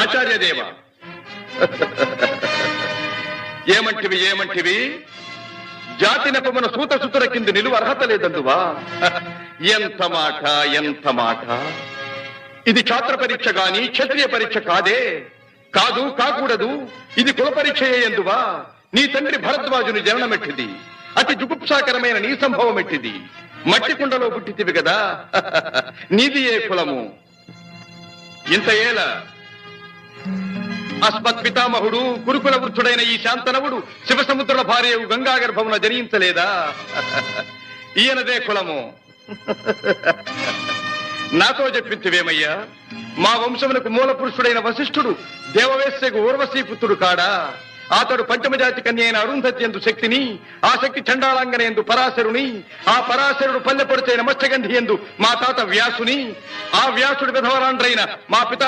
ఆచార్యదేవ ఏమంటివి జాతి నెపమున సూత సుతుల కింది నిలువ అర్హత లేదందువా? ఎంత మాట! ఇది ఛాత్ర పరీక్ష గాని క్షత్రియ పరీక్ష కాదే. కాకూడదు. ఇది కుల పరీక్ష ఎందువా? నీ తండ్రి భరద్వాజుని జననమెట్టిది. అతి జుగుప్సాకరమైన నీ సంభవం ఎట్టిది. మట్టి కుండలో పుట్టితివి కదా. నీది ఏ కులము? ఇంత ఏల అస్మత్ పితామహుడు గురుకుల వృద్ధుడైన ఈ శాంతనవుడు శివసముద్రుల భార్యవు గంగా గర్భమున జనించలేదా? ఈయనదే కులము. నాతో చెప్పించివేమయ్యా? మా వంశమునకు మూల పురుషుడైన వశిష్ఠుడు దేవవేశ్యకు ఊర్వశీపుత్రుడు కాడా? అతడు పంచమజాతి కన్య అయిన అరుంధతి ఎందు శక్తిని, ఆ శక్తి చండాళంగన ఎందు పరాశరుని, ఆ పరాశరుడు పల్లెపొడిచైన మత్స్యగంధి ఎందు మా తాత వ్యాసుని, ఆ వ్యాసుడి విధవరాండ్రైన మా పితా